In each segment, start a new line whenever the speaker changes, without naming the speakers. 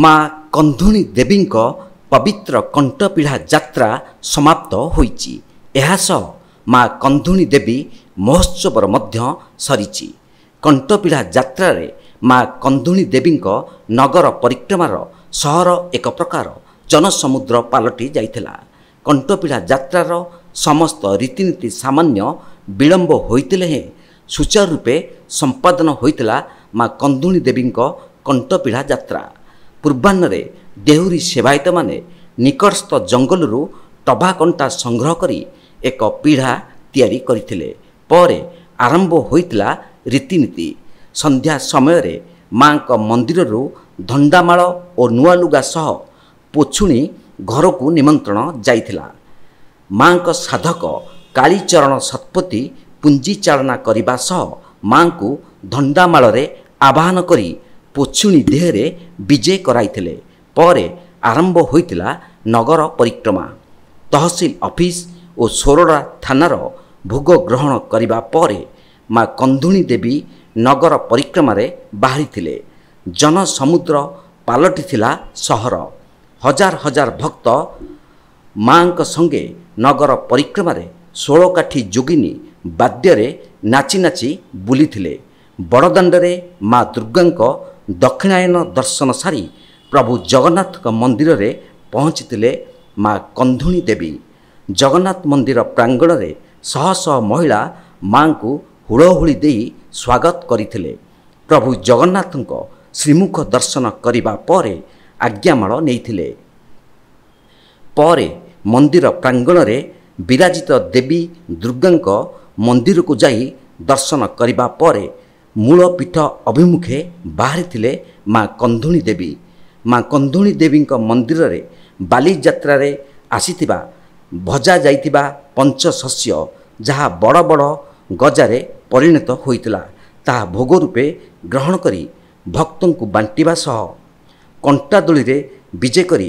ମା କନ୍ଧୁଣୀ ଦେବୀଙ୍କ ପବିତ୍ର କଣ୍ଟପିଢ଼ା ଯାତ୍ରା ସମାପ୍ତ ହୋଇଛି। ଏହା ସହ ମା କନ୍ଧୁଣୀ ଦେବୀ ମହୋତ୍ସବର ମଧ୍ୟ ସରିଛି। କଣ୍ଟପିଢ଼ା ଯାତ୍ରାରେ ମା କନ୍ଧୁଣୀ ଦେବୀଙ୍କ ନଗର ପରିକ୍ରମାର ସହର ଏକ ପ୍ରକାର ଜନସମୁଦ୍ର ପାଲଟି ଯାଇଥିଲା। କଣ୍ଟପିଢ଼ା ଯାତ୍ରାର ସମସ୍ତ ରୀତିନୀତି ସାମାନ୍ୟ ବିଳମ୍ବ ହୋଇଥିଲେ ହେଁ ସୁଚାରୁ ରୂପେ ସମ୍ପାଦନ ହୋଇଥିଲା ମା କନ୍ଧୁଣୀ ଦେବୀଙ୍କ କଣ୍ଟପିଢ଼ା ଯାତ୍ରା। ପୂର୍ବାହ୍ନରେ ଦେହୁରୀ ସେବାୟତମାନେ ନିକଟସ୍ଥ ଜଙ୍ଗଲରୁ ଟଭା କଣ୍ଟା ସଂଗ୍ରହ କରି ଏକ ପିଢ଼ା ତିଆରି କରିଥିଲେ। ପରେ ଆରମ୍ଭ ହୋଇଥିଲା ରୀତିନୀତି। ସନ୍ଧ୍ୟା ସମୟରେ ମାଙ୍କ ମନ୍ଦିରରୁ ଧଣ୍ଡାମାଳ ଓ ନୂଆ ଲୁଗା ସହ ପୋଛୁଣୀ ଘରକୁ ନିମନ୍ତ୍ରଣ ଯାଇଥିଲା। ମାଙ୍କ ସାଧକ କାଳୀଚରଣ ଶତପଥୀ ପୁଞ୍ଜି ଚାଳନା କରିବା ସହ ମାଙ୍କୁ ଧଣ୍ଡାମାଳରେ ଆବାହନ କରି ପୋଛୁଣୀ ଦେହରେ ବିଜେ କରାଇଥିଲେ। ପରେ ଆରମ୍ଭ ହୋଇଥିଲା ନଗର ପରିକ୍ରମା। ତହସିଲ ଅଫିସ ଓ ସୋରଡ଼ା ଥାନାର ଭୋଗ ଗ୍ରହଣ କରିବା ପରେ ମା କନ୍ଧୁଣୀ ଦେବୀ ନଗର ପରିକ୍ରମାରେ ବାହାରିଥିଲେ। ଜନସମୁଦ୍ର ପାଲଟିଥିଲା ସହର। ହଜାର ହଜାର ଭକ୍ତ ମାଙ୍କ ସଙ୍ଗେ ନଗର ପରିକ୍ରମାରେ 16 କାଠି ଯୋଗିନୀ ବାଦ୍ୟରେ ନାଚି ନାଚି ବୁଲିଥିଲେ। ବଡ଼ଦାଣ୍ଡରେ ମା ଦୁର୍ଗାଙ୍କ ଦକ୍ଷିଣାୟନ ଦର୍ଶନ ସାରି ପ୍ରଭୁ ଜଗନ୍ନାଥଙ୍କ ମନ୍ଦିରରେ ପହଞ୍ଚିଥିଲେ ମା କନ୍ଧୁଣୀ ଦେବୀ। ଜଗନ୍ନାଥ ମନ୍ଦିର ପ୍ରାଙ୍ଗଣରେ ଶହ ଶହ ମହିଳା ମାଙ୍କୁ ହୁଳହୁଳି ଦେଇ ସ୍ୱାଗତ କରିଥିଲେ। ପ୍ରଭୁ ଜଗନ୍ନାଥଙ୍କ ଶ୍ରୀମୁଖ ଦର୍ଶନ କରିବା ପରେ ଆଜ୍ଞାମାଳ ନେଇଥିଲେ। ପରେ ମନ୍ଦିର ପ୍ରାଙ୍ଗଣରେ ବିରାଜିତ ଦେବୀ ଦୁର୍ଗାଙ୍କ ମନ୍ଦିରକୁ ଯାଇ ଦର୍ଶନ କରିବା ପରେ ମୂଳ ପୀଠ ଅଭିମୁଖେ ବାହାରିଥିଲେ ମା କନ୍ଧୁଣୀ ଦେବୀ। ମା କନ୍ଧୁଣୀ ଦେବୀଙ୍କ ମନ୍ଦିରରେ ବାଲିଯାତ୍ରାରେ ଆସିଥିବା ଭଜା ଯାଇଥିବା ପଞ୍ଚଶସ୍ୟ ଯାହା ବଡ଼ ବଡ଼ ଗଜାରେ ପରିଣତ ହୋଇଥିଲା ତାହା ଭୋଗ ରୂପେ ଗ୍ରହଣ କରି ଭକ୍ତଙ୍କୁ ବାଣ୍ଟିବା ସହ କଣ୍ଟାଦୋଳିରେ ବିଜେ କରି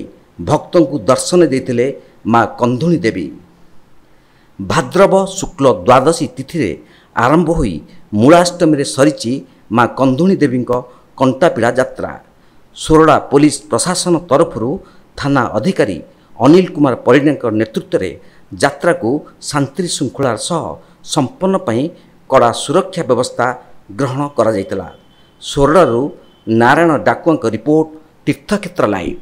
ଭକ୍ତଙ୍କୁ ଦର୍ଶନ ଦେଇଥିଲେ ମା କନ୍ଧୁଣୀ ଦେବୀ। ଭାଦ୍ରବ ଶୁକ୍ଳ ଦ୍ୱାଦଶୀ ତିଥିରେ ଆରମ୍ଭ ହୋଇ ମୂଳାଷ୍ଟମୀରେ ସରିଛି ମା କନ୍ଧୁଣୀ ଦେବୀଙ୍କ କଣ୍ଟାପିଢ଼ା ଯାତ୍ରା। ସୋରଡ଼ା ପୋଲିସ ପ୍ରଶାସନ ତରଫରୁ ଥାନା ଅଧିକାରୀ ଅନିଲ କୁମାର ପରିଡ଼ାଙ୍କ ନେତୃତ୍ୱରେ ଯାତ୍ରାକୁ ଶାନ୍ତି ଶୃଙ୍ଖଳାର ସହ ସମ୍ପନ୍ନ ପାଇଁ କଡ଼ା ସୁରକ୍ଷା ବ୍ୟବସ୍ଥା ଗ୍ରହଣ କରାଯାଇଥିଲା। ସୋରଡ଼ାରୁ ନାରାୟଣ ଡାକୁଆଙ୍କ ରିପୋର୍ଟ, ତୀର୍ଥକ୍ଷେତ୍ର ଲାଇଭ୍।